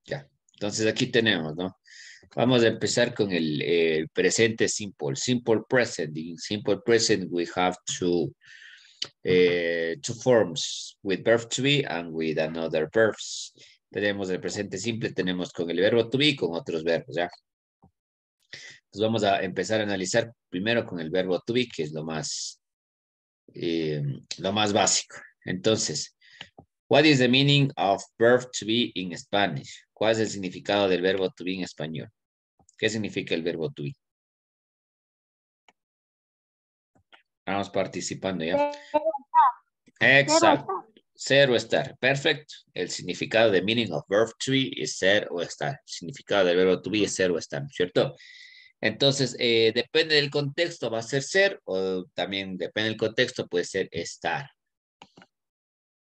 Ya. Entonces aquí tenemos, ¿no? Vamos a empezar con el presente simple. Simple present. In simple present we have two forms with verb to be and with another verbs. Tenemos el presente simple, tenemos con el verbo to be y con otros verbos, ¿ya? Entonces vamos a empezar a analizar primero con el verbo to be, que es lo más básico. Entonces, what is the meaning of verb to be in Spanish? ¿Cuál es el significado del verbo to be en español? ¿Qué significa el verbo to be? Vamos participando ya. Exacto. Ser o estar. Perfecto. El significado de meaning of verb to be es ser o estar. El significado del verbo to be es ser o estar, ¿cierto? Entonces, depende del contexto, va a ser o también depende del contexto, puede ser estar.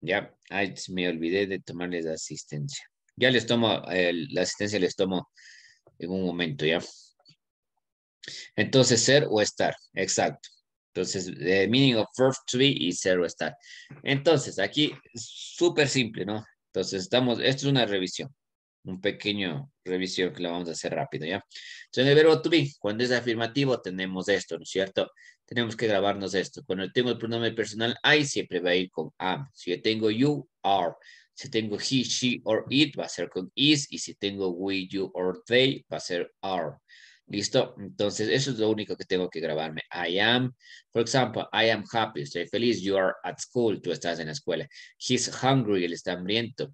Ya, ay, me olvidé de tomarles la asistencia. Ya les tomo, la asistencia les tomo en un momento, ¿ya? Entonces, ser o estar, exacto. Entonces, the meaning of verb to be y ser o estar. Entonces, aquí, súper simple, ¿no? Entonces, esto es una revisión. Un pequeño revisión que la vamos a hacer rápido, ¿ya? Entonces, en el verbo to be, cuando es afirmativo, tenemos esto, ¿no es cierto? Tenemos que grabarnos esto. Cuando tengo el pronombre personal I, siempre va a ir con am. Si yo tengo you, are. Si tengo he, she, or it, va a ser con is. Y si tengo we, you, or they, va a ser are. ¿Listo? Entonces, eso es lo único que tengo que grabarme. I am, por ejemplo, I am happy, estoy feliz. You are at school, tú estás en la escuela. He's hungry, él está hambriento.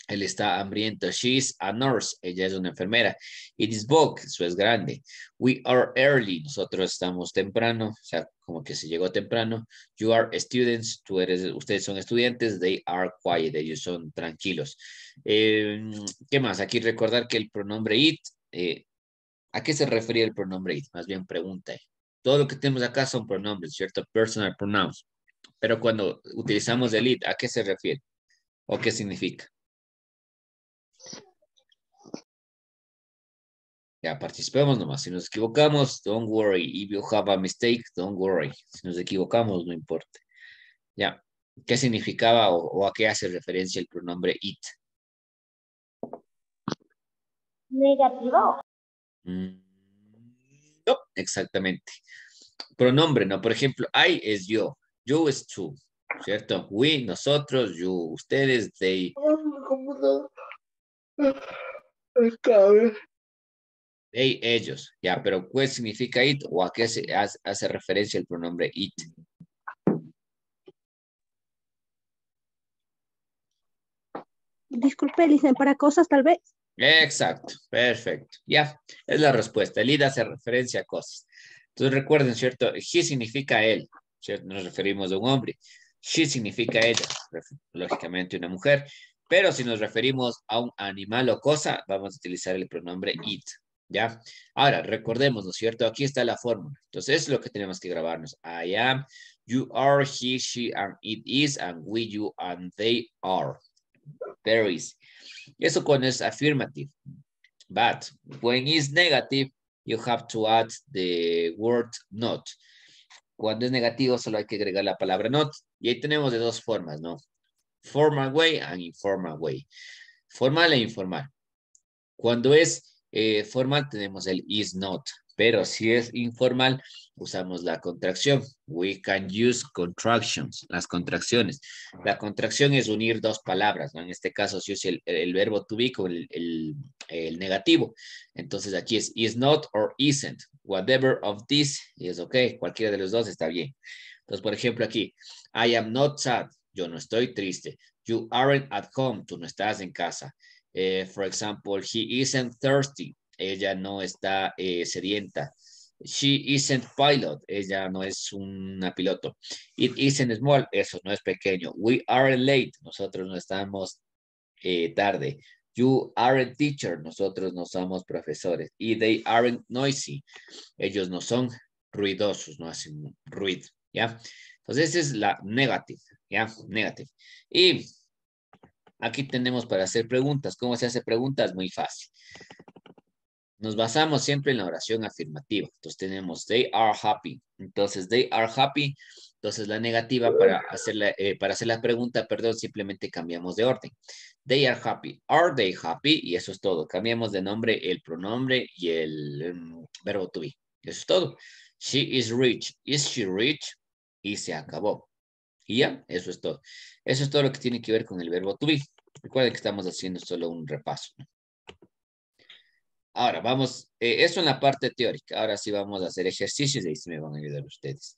Él está hambriento. She's a nurse. Ella es una enfermera. It is big. Eso es grande. We are early. Nosotros estamos temprano. O sea, como que se llegó temprano. You are students. Ustedes son estudiantes. They are quiet. Ellos son tranquilos. ¿Qué más? Aquí recordar que el pronombre it. ¿A qué se refería el pronombre it? Más bien pregunta. Todo lo que tenemos acá son pronombres, ¿cierto? Personal pronouns. Pero cuando utilizamos el it, ¿a qué se refiere? ¿O qué significa? Ya participemos nomás. Si nos equivocamos, don't worry. If you have a mistake, don't worry. Si nos equivocamos, no importa. Ya. ¿Qué significaba o a qué hace referencia el pronombre it? Negativo. No, exactamente. Pronombre, ¿no? Por ejemplo, I es yo. You es tú. ¿Cierto? We, nosotros, you, ustedes, they. They, ellos. Ya, pero ¿qué significa it o a qué hace referencia el pronombre it? Disculpe, dicen para cosas tal vez. Exacto, perfecto. Ya, es la respuesta. El id hace referencia a cosas. Entonces recuerden, ¿cierto? He significa él, ¿cierto? Nos referimos a un hombre. She significa ella, lógicamente una mujer. Pero si nos referimos a un animal o cosa, vamos a utilizar el pronombre it, ¿ya? Ahora, recordemos, ¿no es cierto? Aquí está la fórmula. Entonces, es lo que tenemos que grabarnos. I am, you are, he, she, and it is, and we, you, and they are. Very easy. Eso cuando es affirmative. But when it's negative, you have to add the word not. Cuando es negativo, solo hay que agregar la palabra not. Y ahí tenemos de dos formas, ¿no? Formal way and informal way. Formal e informal. Cuando es formal, tenemos el is not. Pero si es informal, usamos la contracción. We can use contractions, las contracciones. La contracción es unir dos palabras, ¿no? En este caso, si usa el verbo to be con el negativo. Entonces aquí es is not or isn't. Whatever of this is okay. Cualquiera de los dos está bien. Entonces, por ejemplo, aquí, I am not sad. Yo no estoy triste. You aren't at home. Tú no estás en casa. For example, he isn't thirsty. Ella no está sedienta. She isn't pilot. Ella no es una piloto. It isn't small. Eso no es pequeño. We aren't late. Nosotros no estamos tarde. You aren't teacher. Nosotros no somos profesores. Y they aren't noisy. Ellos no son ruidosos, no hacen ruido. ¿Ya? Entonces, esa es la negative. ¿Ya? Negative. Y aquí tenemos para hacer preguntas. ¿Cómo se hace preguntas? Muy fácil. Nos basamos siempre en la oración afirmativa. Entonces tenemos they are happy. Entonces they are happy Entonces la negativa para hacer la pregunta, perdón, simplemente cambiamos de orden. They are happy. Are they happy? Y eso es todo. Cambiamos de nombre el pronombre y el verbo to be. Eso es todo. She is rich. Is she rich? Y se acabó. Y ya, eso es todo. Eso es todo lo que tiene que ver con el verbo to be. Recuerden que estamos haciendo solo un repaso, ¿no? Ahora vamos, eso en la parte teórica. Ahora sí vamos a hacer ejercicios y ahí sí me van a ayudar ustedes.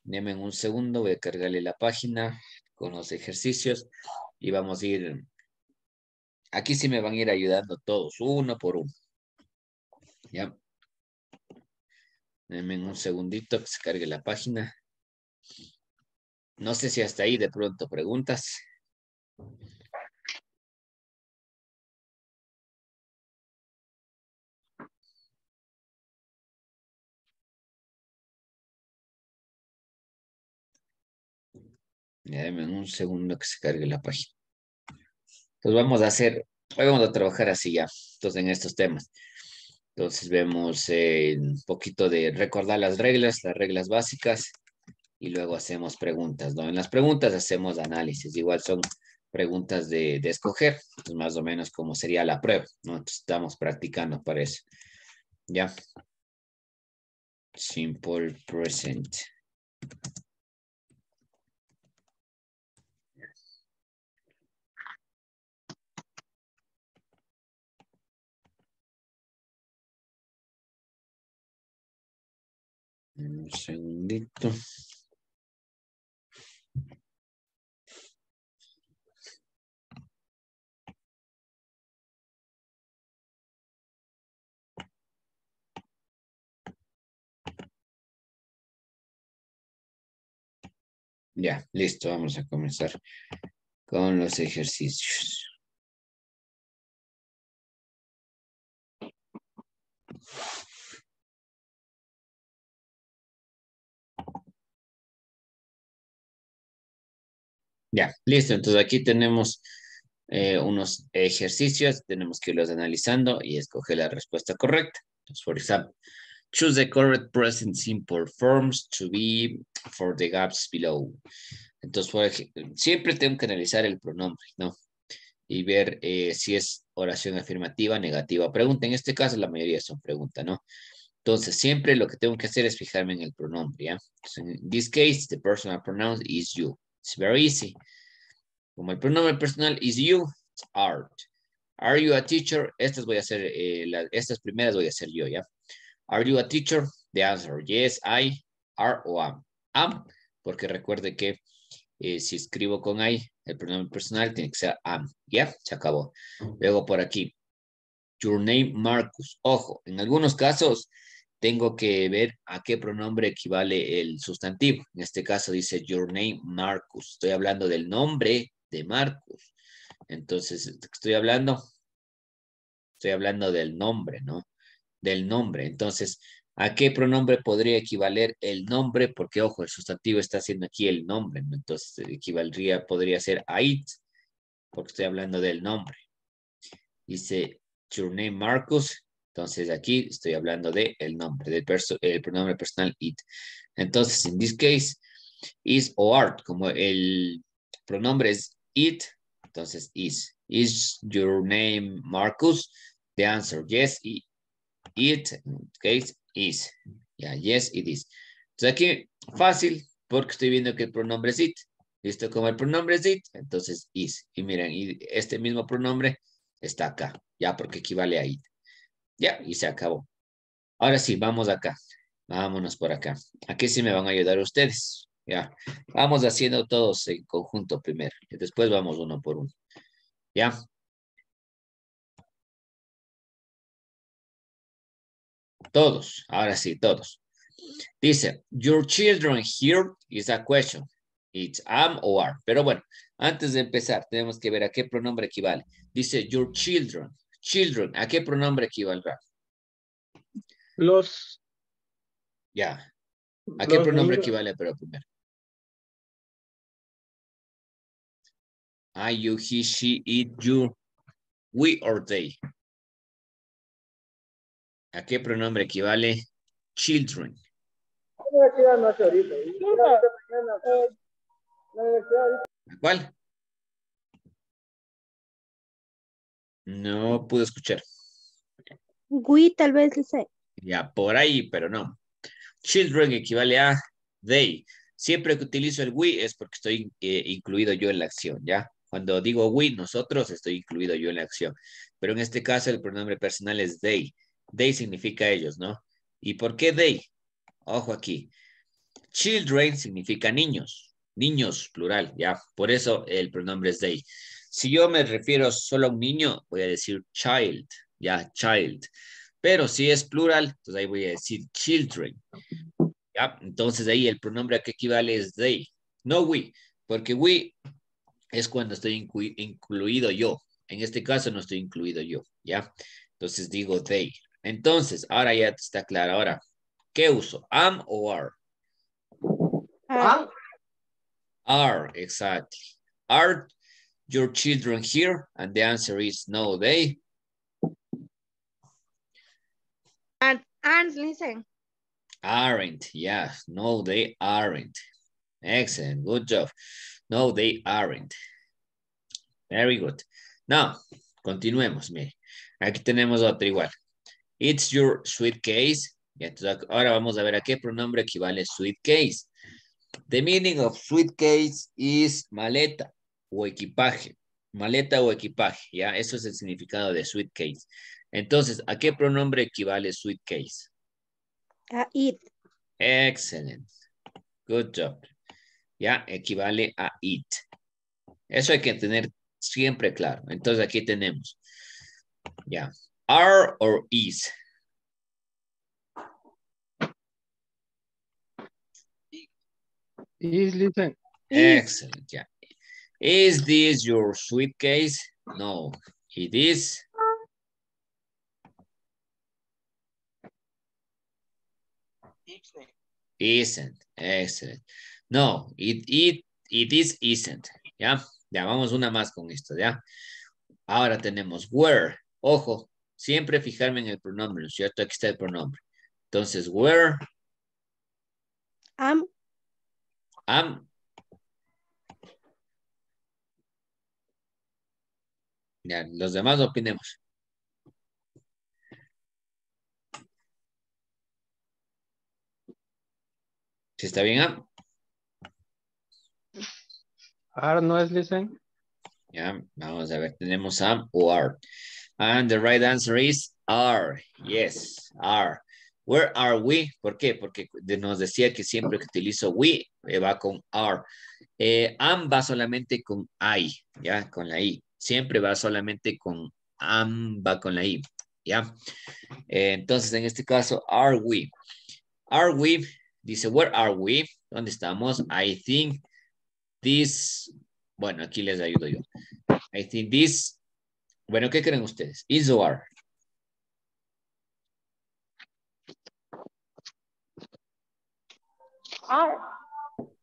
Denme un segundo, voy a cargarle la página con los ejercicios y vamos a ir. Aquí sí me van a ir ayudando todos, uno por uno. Ya. Denme un segundito que se cargue la página. No sé si hasta ahí de pronto preguntas. Ya, denme un segundo que se cargue la página. Entonces vamos a hacer, hoy vamos a trabajar así ya, entonces en estos temas. Entonces vemos un poquito de recordar las reglas básicas y luego hacemos preguntas, ¿no? En las preguntas hacemos análisis, igual son preguntas de escoger, pues más o menos como sería la prueba, ¿no? Entonces estamos practicando para eso. ¿Ya? Simple present. Un segundito. Ya, listo, vamos a comenzar con los ejercicios. Ya, listo. Entonces aquí tenemos unos ejercicios, tenemos que irlos analizando y escoger la respuesta correcta. Entonces, por ejemplo, choose the correct present simple forms to be for the gaps below. Entonces, siempre tengo que analizar el pronombre, ¿no? Y ver si es oración afirmativa, negativa o pregunta. En este caso, la mayoría son preguntas, ¿no? Entonces, siempre lo que tengo que hacer es fijarme en el pronombre, ¿ya? So, in this case, the personal pronoun is you. It's very easy. Como el pronombre personal is you, it's art. Are you a teacher? Estas voy a hacer, estas primeras voy a hacer yo, ¿ya? Are you a teacher? The answer, yes, I, are o am. Am, porque recuerde que si escribo con I, el pronombre personal tiene que ser am, ¿ya? Se acabó. Luego por aquí, your name, Marcus. Ojo, en algunos casos tengo que ver a qué pronombre equivale el sustantivo. En este caso dice your name, Marcus. Estoy hablando del nombre de Marcus. Entonces, estoy hablando del nombre, ¿no? Del nombre. Entonces, ¿a qué pronombre podría equivaler el nombre? Porque, ojo, el sustantivo está haciendo aquí el nombre, ¿no? Entonces, podría ser a it, porque estoy hablando del nombre. Dice, your name Marcus. Entonces, aquí estoy hablando de el nombre, el pronombre personal it. Entonces, en this case, is o art, como el pronombre es it, entonces is. Is your name Marcus? The answer, yes, it, in case, is. Yeah, yes, it is. Entonces aquí, fácil, porque estoy viendo que el pronombre es it. Listo, como el pronombre es it, entonces is. Y miren, y este mismo pronombre está acá, ya porque equivale a it. Ya, y se acabó. Ahora sí, vamos acá. Vámonos por acá. Aquí sí me van a ayudar ustedes. Ya, vamos haciendo todos en conjunto primero. Y después vamos uno por uno. Ya. Todos, ahora sí, todos. Dice, your children here is a question. It's am or are. Pero bueno, antes de empezar, tenemos que ver a qué pronombre equivale. Dice, your children. Children, ¿a qué pronombre equivaldrá? Los, Ya. ¿A qué los pronombre niños. equivale pero primero? I, you, he, she, it, you, we or they. ¿A qué pronombre equivale children? ¿Cuál? No pude escuchar. We tal vez dice. Ya, por ahí, pero no. Children equivale a they. Siempre que utilizo el we es porque estoy incluido yo en la acción, ¿ya? Cuando digo we, nosotros, estoy incluido yo en la acción. Pero en este caso el pronombre personal es they. They significa ellos, ¿no? ¿Y por qué they? Ojo aquí. Children significa niños. Niños, plural, ¿ya? Por eso el pronombre es they. Si yo me refiero solo a un niño, voy a decir child, ¿ya? Child. Pero si es plural, entonces ahí voy a decir children. ¿Ya? Entonces ahí el pronombre a que equivale es they, no we, porque we es cuando estoy incluido yo. En este caso no estoy incluido yo, ¿ya? Entonces digo they. Entonces, ahora ya está claro. Ahora, ¿qué uso? Am o are? Are, exactly. Are your children here? And the answer is no, they And listen. aren't. Yes, no, they aren't. Excellent, good job. No, they aren't. Very good. Now, continuemos, mire. Aquí tenemos otro igual. It's your suitcase. Y entonces ahora vamos a ver a qué pronombre equivale suitcase. The meaning of suitcase is maleta o equipaje. Maleta o equipaje, ¿ya? Eso es el significado de suitcase. Entonces, ¿a qué pronombre equivale suitcase? A it. Excellent. Good job. ¿Ya? Equivale a it. Eso hay que tener siempre claro. Entonces, aquí tenemos. Ya. Are or is. Is listen. Excellent. Yeah. Is this your suitcase? No, it is. Isn't. Excellent. No, it is isn't. ¿Ya? Ya, vamos una más con esto, ¿ya? Ahora tenemos where. Ojo, siempre fijarme en el pronombre, ¿no es cierto? Aquí está el pronombre. Entonces, where. Am. Ya, los demás opinemos. ¿Sí está bien, am? Are no es listen. Ya, vamos a ver. Tenemos am o are. And the right answer is are. Yes, are. Where are we? ¿Por qué? Porque nos decía que siempre que utilizo we, va con are. Am va solamente con I, ¿ya? Con la I. Siempre va solamente con am, va con la I, ¿ya? Entonces, en este caso, are we? Are we? Dice, where are we? ¿Dónde estamos? I think this... Bueno, aquí les ayudo yo. I think this... Bueno, ¿qué creen ustedes? Is or are? Are.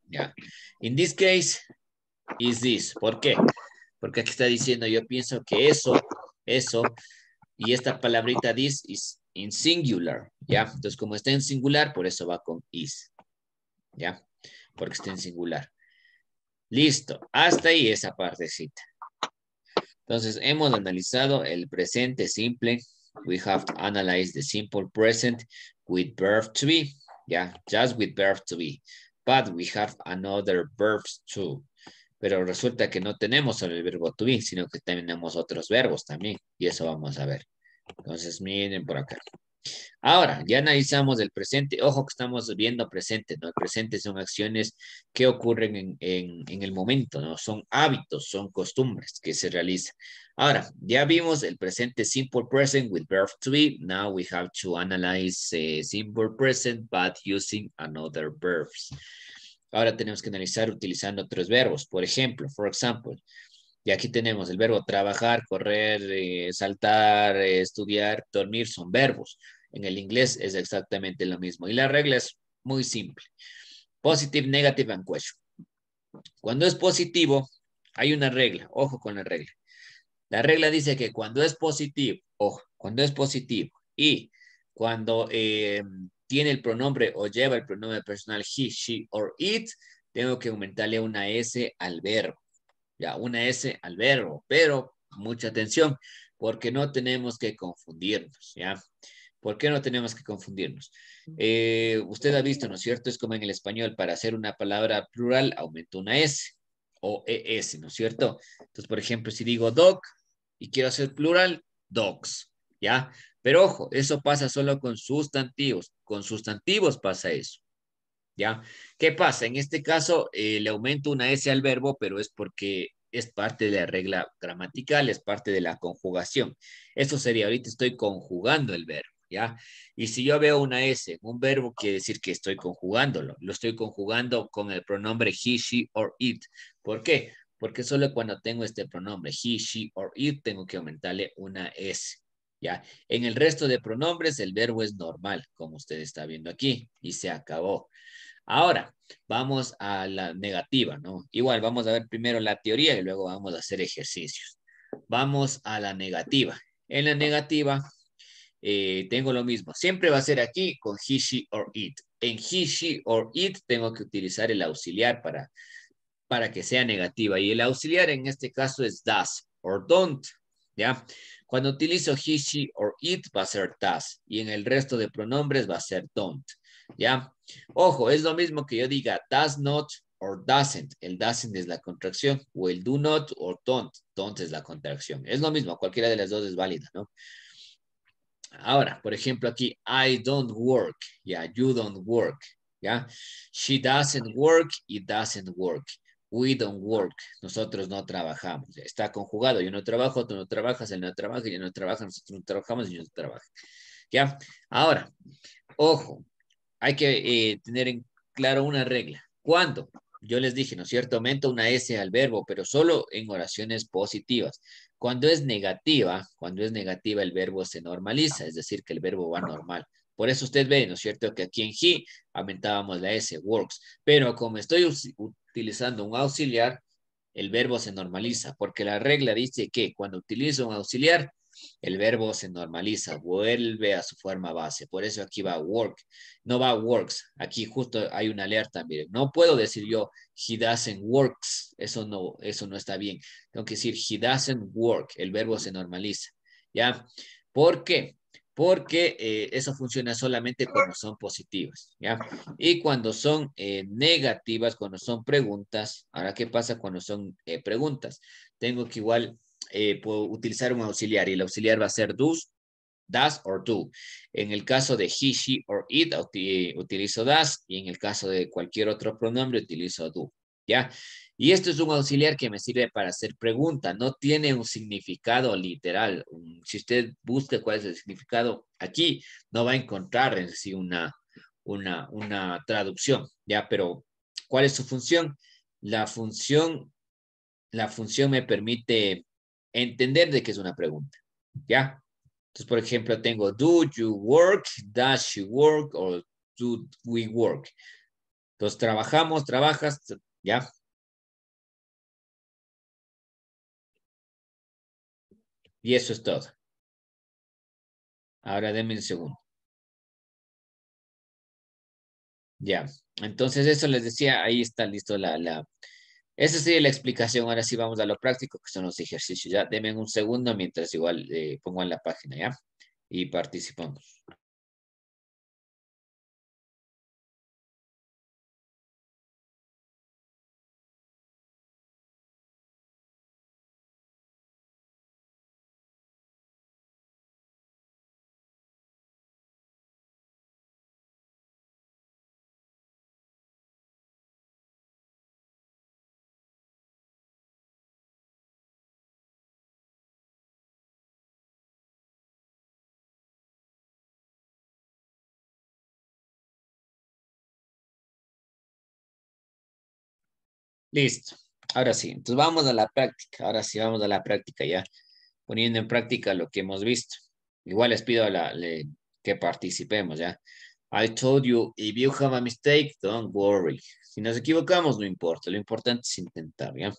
Yeah. In this case, is this. ¿Por qué? Porque aquí está diciendo, yo pienso que eso, y esta palabrita this is in singular, ¿ya? Entonces, como está en singular, por eso va con is, ¿ya? Porque está en singular. Listo, hasta ahí esa partecita. Entonces, hemos analizado el presente simple. We have to analyze the simple present with verb to be, ¿ya? Just with verb to be. But we have another verbs too. Pero resulta que no tenemos solo el verbo to be, sino que tenemos otros verbos también. Y eso vamos a ver. Entonces, miren por acá. Ahora, ya analizamos el presente. Ojo que estamos viendo presente, ¿no? El presente son acciones que ocurren en el momento, ¿no? Son hábitos, son costumbres que se realizan. Ahora, ya vimos el presente simple present with verb to be. Now we have to analyze simple present, but using another verbs. Ahora tenemos que analizar utilizando otros verbos. Por ejemplo, for example, y aquí tenemos el verbo trabajar, correr, saltar, estudiar, dormir, son verbos. En el inglés es exactamente lo mismo. Y la regla es muy simple. Positive, negative, and question. Cuando es positivo, hay una regla. Ojo con la regla. La regla dice que cuando es positivo, ojo, cuando es positivo y cuando tiene el pronombre o lleva el pronombre personal he, she or it, tengo que aumentarle una S al verbo. Ya, una S al verbo, pero mucha atención, porque no tenemos que confundirnos, ¿ya? ¿Por qué no tenemos que confundirnos? Usted ha visto, ¿no es cierto? Es como en el español, para hacer una palabra plural, aumento una S o ES, ¿no es cierto? Entonces, por ejemplo, si digo dog y quiero hacer plural, dogs, ¿ya? Pero ojo, eso pasa solo con sustantivos pasa eso, ¿ya? ¿Qué pasa? En este caso, le aumento una S al verbo, pero es porque es parte de la regla gramatical, es parte de la conjugación. Eso sería, ahorita estoy conjugando el verbo, ¿ya? Y si yo veo una S en un verbo, quiere decir que estoy conjugándolo. Lo estoy conjugando con el pronombre he, she or it. ¿Por qué? Porque solo cuando tengo este pronombre he, she or it, tengo que aumentarle una S. ¿Ya? En el resto de pronombres, el verbo es normal, como usted está viendo aquí, y se acabó. Ahora, vamos a la negativa, ¿no? Igual, vamos a ver primero la teoría y luego vamos a hacer ejercicios. Vamos a la negativa. En la negativa, tengo lo mismo. Siempre va a ser aquí con he, she, or it. En he, she, or it tengo que utilizar el auxiliar para que sea negativa. Y el auxiliar en este caso es does or don't, ¿ya? Cuando utilizo he, she, or it va a ser does. Y en el resto de pronombres va a ser don't, ¿ya? Ojo, es lo mismo que yo diga does not or doesn't. El doesn't es la contracción. O el do not or don't. Don't es la contracción. Es lo mismo, cualquiera de las dos es válida, ¿no? Ahora, por ejemplo, aquí, I don't work. Ya, you don't work. Ya, she doesn't work, it doesn't work. We don't work. Nosotros no trabajamos. Está conjugado. Yo no trabajo, tú no trabajas, él no trabaja, yo no trabajo, nosotros no trabajamos, yo no trabajo. Ya, ahora, ojo, hay que tener en claro una regla. ¿Cuándo? Yo les dije, ¿no es cierto? Aumento una S al verbo, pero solo en oraciones positivas. Cuando es negativa, el verbo se normaliza, es decir, que el verbo va normal. Por eso usted ve, ¿no es cierto?, que aquí en he aumentábamos la S, works. Pero como estoy utilizando un auxiliar, el verbo se normaliza, porque la regla dice que cuando utilizo un auxiliar, el verbo se normaliza, vuelve a su forma base. Por eso aquí va work, no va works. Aquí justo hay una alerta, miren. No puedo decir yo, he doesn't works. Eso no está bien. Tengo que decir, he doesn't work. El verbo se normaliza. ¿Ya? ¿Por qué? Porque eso funciona solamente cuando son positivas, ¿ya? Y cuando son negativas, cuando son preguntas, ahora, ¿qué pasa cuando son preguntas? Tengo que igual puedo utilizar un auxiliar y el auxiliar va a ser does or do. En el caso de he, she or it, utilizo does y en el caso de cualquier otro pronombre utilizo do. ¿Ya? Y esto es un auxiliar que me sirve para hacer preguntas, no tiene un significado literal. Si usted busca cuál es el significado aquí, no va a encontrar en sí una traducción, ¿ya? Pero, ¿cuál es su función? La función, la función me permite entender de qué es una pregunta, ¿ya? Entonces, por ejemplo, tengo do you work, does she work, o do we work. Entonces, trabajamos, trabajas, ¿ya? Y eso es todo. Ahora denme un segundo. Ya. Entonces, eso les decía, ahí está listo esa sería la explicación. Ahora sí vamos a lo práctico, que son los ejercicios. Ya, denme un segundo mientras igual pongo en la página, ¿ya? Y participamos. Listo. Ahora sí. Entonces vamos a la práctica. Ahora sí vamos a la práctica ya. Poniendo en práctica lo que hemos visto. Igual les pido que participemos ya. I told you, if you have a mistake, don't worry. Si nos equivocamos, no importa. Lo importante es intentar, ¿ya?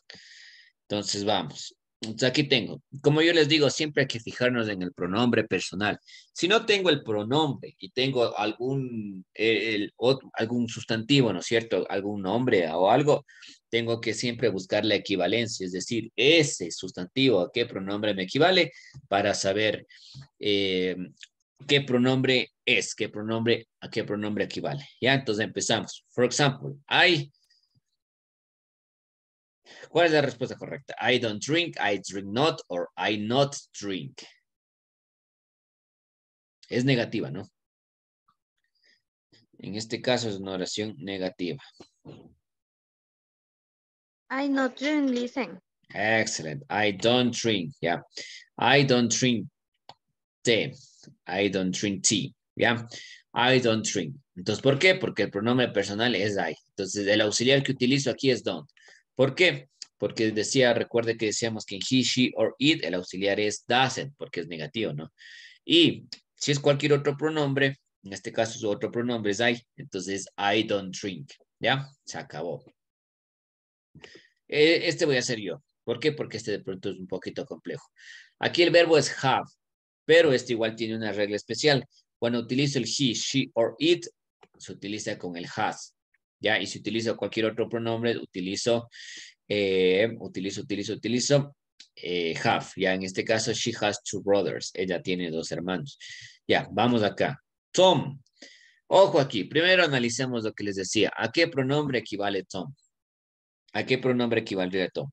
Entonces vamos. Entonces aquí tengo, como yo les digo, siempre hay que fijarnos en el pronombre personal. Si no tengo el pronombre y tengo algún sustantivo, ¿no es cierto? Algún nombre o algo, tengo que siempre buscar la equivalencia, es decir, ese sustantivo a qué pronombre me equivale para saber eh, qué pronombre es, a qué pronombre equivale. Ya, entonces empezamos. For example, ¿cuál es la respuesta correcta? I don't drink, I drink not, or I not drink. Es negativa, ¿no? En este caso es una oración negativa. I not drink, listen. Excellent. I don't drink, yeah. I don't drink tea. I don't drink tea, yeah. I don't drink. Entonces, ¿por qué? Porque el pronombre personal es I. Entonces, el auxiliar que utilizo aquí es don't. ¿Por qué? Porque recuerde que decíamos que en he, she, or it, el auxiliar es doesn't, porque es negativo, ¿no? Y si es cualquier otro pronombre, en este caso su otro pronombre es I, entonces I don't drink, ¿ya? Se acabó. Este voy a hacer yo. ¿Por qué? Porque este de pronto es un poquito complejo. Aquí el verbo es have, pero este igual tiene una regla especial. Cuando utilizo el he, she or it, se utiliza con el has, ¿ya? Y si utilizo cualquier otro pronombre, utilizo have. Ya en este caso, she has two brothers. Ella tiene dos hermanos. Ya, vamos acá. Tom. Ojo aquí. Primero analicemos lo que les decía. ¿A qué pronombre equivale Tom? ¿A qué pronombre equivaldría Tom?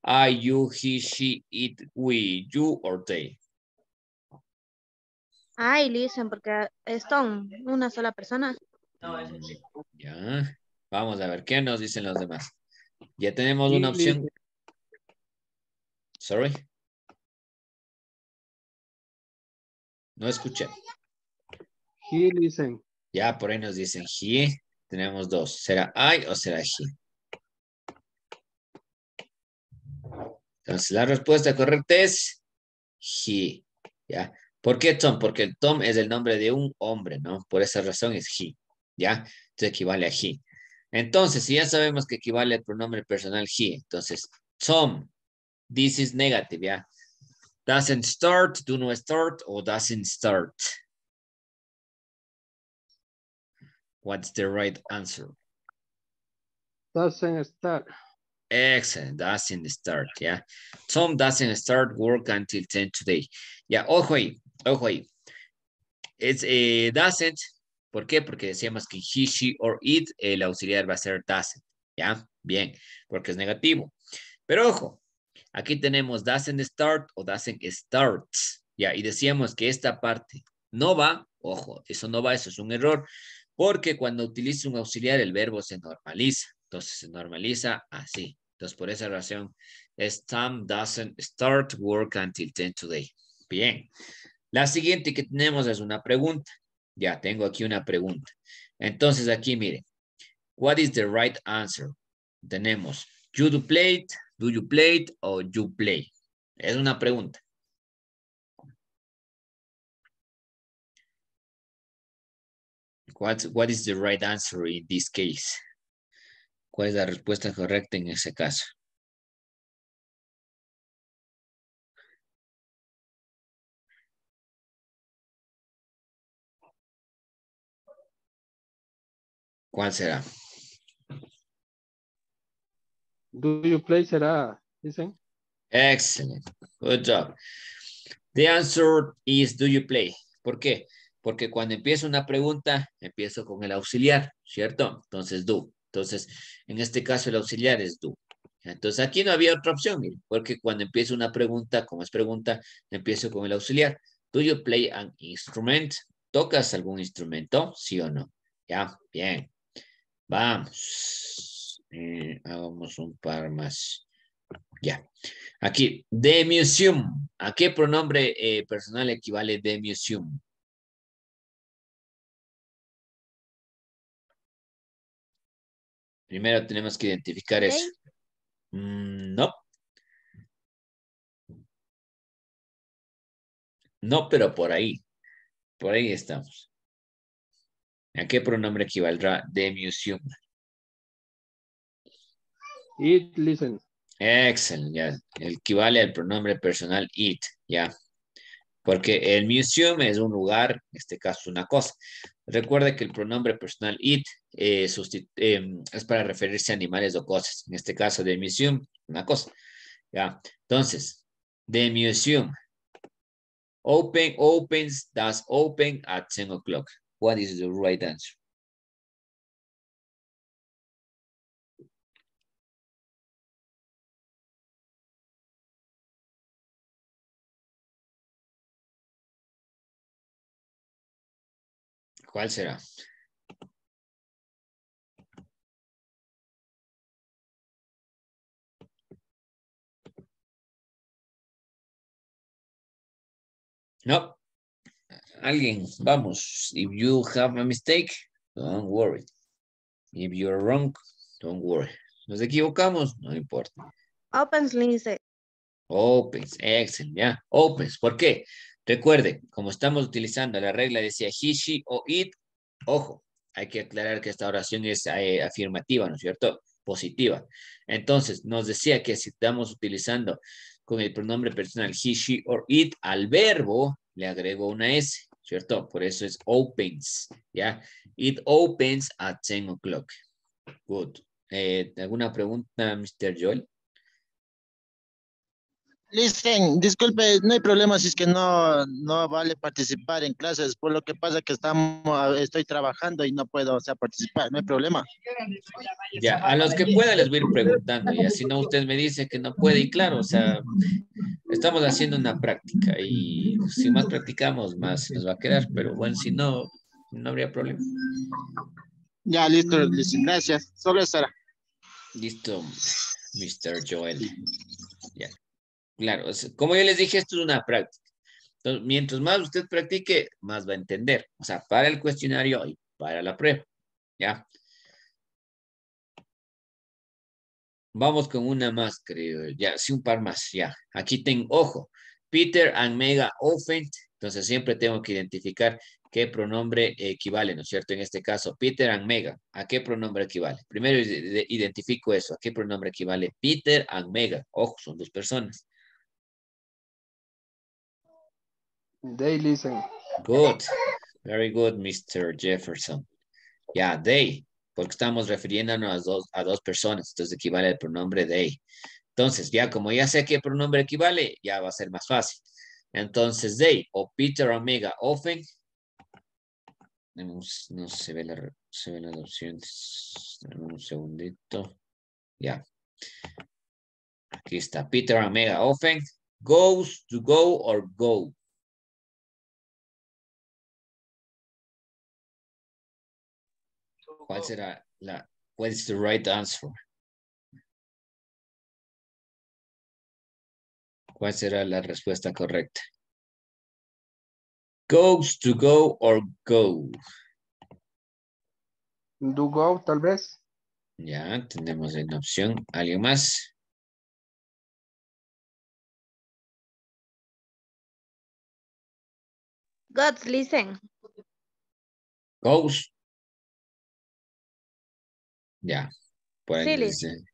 I, you, he, she, it, we, you, or they. I, listen, porque son una sola persona. Ya. Vamos a ver qué nos dicen los demás. Ya tenemos He una opción. listen. Sorry. No escuché. He listen. Ya, por ahí nos dicen he. Tenemos dos. ¿Será I o será he? Entonces, la respuesta correcta es he. ¿Ya? ¿Por qué Tom? Porque el Tom es el nombre de un hombre, ¿no? Por esa razón es he. ¿Ya? Entonces equivale a he. Entonces, si ya sabemos que equivale al pronombre personal he, entonces, Tom, this is negative, ¿ya? Doesn't start, do not start, o doesn't start. What's the right answer? Doesn't start. Excellent, doesn't start, yeah. Tom doesn't start work until 10 today. Ya, ojo ahí, ojo ahí. Es doesn't, ¿por qué? Porque decíamos que he, she, or it, el auxiliar va a ser doesn't, ¿ya? Bien, porque es negativo. Pero ojo, aquí tenemos doesn't start o doesn't start, ¿ya? Y decíamos que esta parte no va, ojo, eso no va, eso es un error, porque cuando utilizo un auxiliar el verbo se normaliza. Entonces se normaliza así. Entonces por esa razón es Tom doesn't start work until 10 today. Bien. La siguiente que tenemos es una pregunta. Ya tengo aquí una pregunta. Entonces aquí mire. What is the right answer? Tenemos you do play it, do you play it o you play. Es una pregunta. What is the right answer in this case? ¿Cuál es la respuesta correcta en ese caso? ¿Cuál será? Do you play será? Listen. Excellent. Good job. The answer is do you play. ¿Por qué? Porque cuando empiezo una pregunta, empiezo con el auxiliar, ¿cierto? Entonces, do. Entonces, en este caso, el auxiliar es do. Entonces, aquí no había otra opción, mire, porque cuando empiezo una pregunta, como es pregunta, empiezo con el auxiliar. Do you play an instrument? ¿Tocas algún instrumento? ¿Sí o no? Ya, bien. Vamos. Hagamos un par más. Ya. Aquí, the museum. ¿A qué pronombre personal equivale the museum? Primero tenemos que identificar eso. Play. No. No, pero por ahí. Por ahí estamos. ¿A qué pronombre equivaldrá the museum? It listen. Excellent, ya. Equivale al pronombre personal it, ya. Porque el museum es un lugar, en este caso una cosa. Recuerde que el pronombre personal it es para referirse a animales o cosas. En este caso, the museum, una cosa. Ya. Entonces, the museum does open at 10 o'clock. What is the right answer? ¿Cuál será? No. Alguien, vamos. If you have a mistake, don't worry. If you're wrong, don't worry. Nos equivocamos, no importa. Opens, Lince. Opens, excellent, ya. Opens, ¿por qué? Recuerde, como estamos utilizando la regla decía he, she o it, ojo, hay que aclarar que esta oración es afirmativa, ¿no es cierto? Positiva. Entonces, nos decía que si estamos utilizando con el pronombre personal he, she or it, al verbo le agrego una S, ¿cierto? Por eso es opens, ¿ya? It opens at 10 o'clock. Good. ¿Alguna pregunta, Mr. Joel? Listen, disculpe, no hay problema si es que no vale participar en clases, por lo que pasa que estoy trabajando y no puedo, o sea, participar, no hay problema. Ya, a los que pueda les voy a ir preguntando, y así no usted me dice que no puede, y claro, o sea, estamos haciendo una práctica, y si más practicamos, más se nos va a quedar, pero bueno, si no, no habría problema. Ya, listo, listen, gracias. Solo eso era. Listo, Mr. Joel. Ya, claro, como yo les dije, esto es una práctica. Entonces, mientras más usted practique, más va a entender, o sea, para el cuestionario y para la prueba, ¿ya? Vamos con una más, creo. Ya, sí, un par más, ya. Aquí tengo, ojo, Peter and Mega often. Entonces siempre tengo que identificar qué pronombre equivale, ¿no es cierto? En este caso, Peter and Mega. ¿A qué pronombre equivale? Primero identifico eso. ¿A qué pronombre equivale? Peter and Mega. Ojo, son dos personas. They listen. Good. Very good, Mr. Jefferson. Ya, they. Porque estamos refiriéndonos a dos personas. Entonces equivale al pronombre they. Entonces, ya como ya sé qué pronombre equivale, ya va a ser más fácil. Entonces, they o Peter Omega often. No se ve las opciones. Un segundito. Ya. Aquí está. Peter Omega often goes to go or go. ¿Cuál será what is the right answer? ¿Cuál será la respuesta correcta? Goes to go or go. Do go, tal vez. Ya, tenemos una opción. ¿Alguien más? Gods, listen. Goes. Ya, por ahí Sí, dice. listen.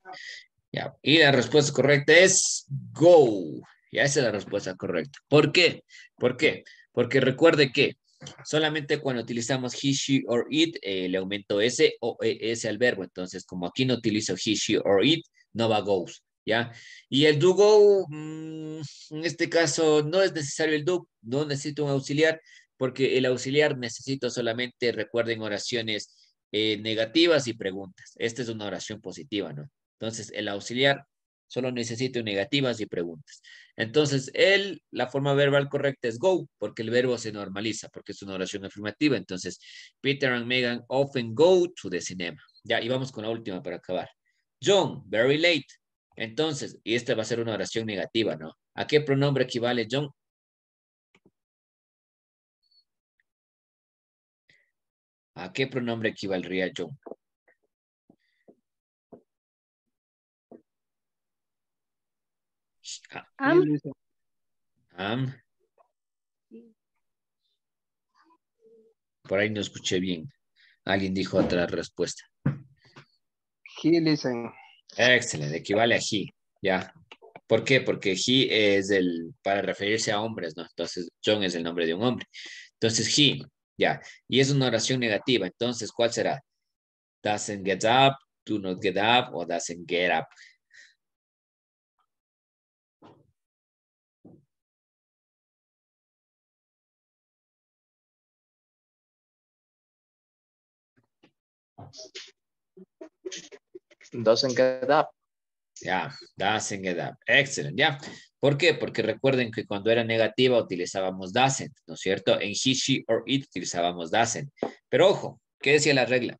Ya. Y la respuesta correcta es go. Ya, esa es la respuesta correcta. ¿Por qué? ¿Por qué? Porque recuerde que solamente cuando utilizamos he, she or it, le aumento S o S al verbo. Entonces, como aquí no utilizo he, she or it, no va goes. ¿Ya? Y el do go, en este caso, no es necesario el do, no necesito un auxiliar, porque el auxiliar necesito solamente, recuerden, oraciones negativas y preguntas. Esta es una oración positiva, ¿no? Entonces, el auxiliar solo necesito negativas y preguntas. Entonces, la forma verbal correcta es go, porque el verbo se normaliza, porque es una oración afirmativa. Entonces, Peter and Megan often go to the cinema. Ya, y vamos con la última para acabar. John, very late. Entonces, y esta va a ser una oración negativa, ¿no? ¿A qué pronombre equivale John? ¿A qué pronombre equivaldría John? He listen. Am. Por ahí no escuché bien. Alguien dijo otra respuesta. He listen. Excelente, equivale a he. ¿ya? ¿Por qué? Porque he es para referirse a hombres, ¿no? Entonces, John es el nombre de un hombre. Entonces, he, ya. Y es una oración negativa. Entonces, ¿cuál será? Doesn't get up, do not get up, o doesn't get up. Doesn't get up. Ya, doesn't get up. Excelente, ya. ¿Por qué? Porque recuerden que cuando era negativa utilizábamos doesn't, ¿no es cierto? En he, she or it utilizábamos doesn't. Pero ojo, ¿qué decía la regla?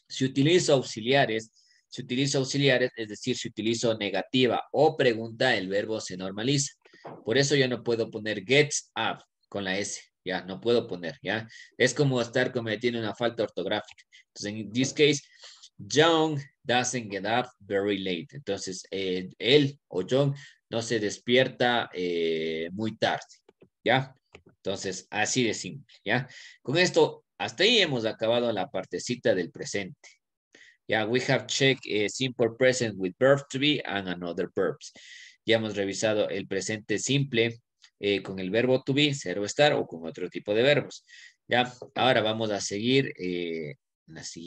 Si utilizo auxiliares, es decir, si utilizo negativa o pregunta, el verbo se normaliza. Por eso yo no puedo poner gets up con la S, ya, no puedo poner, ya. Es como estar cometiendo una falta ortográfica. Entonces, en this case, John doesn't get up very late. Entonces, él o John no se despierta muy tarde, ¿ya? Entonces, así de simple, ¿ya? Con esto, hasta ahí hemos acabado la partecita del presente. Ya, we have checked simple present with verb to be and another verbs. Ya hemos revisado el presente simple con el verbo to be, ser o estar, o con otro tipo de verbos. Ya, ahora vamos a seguir la siguiente.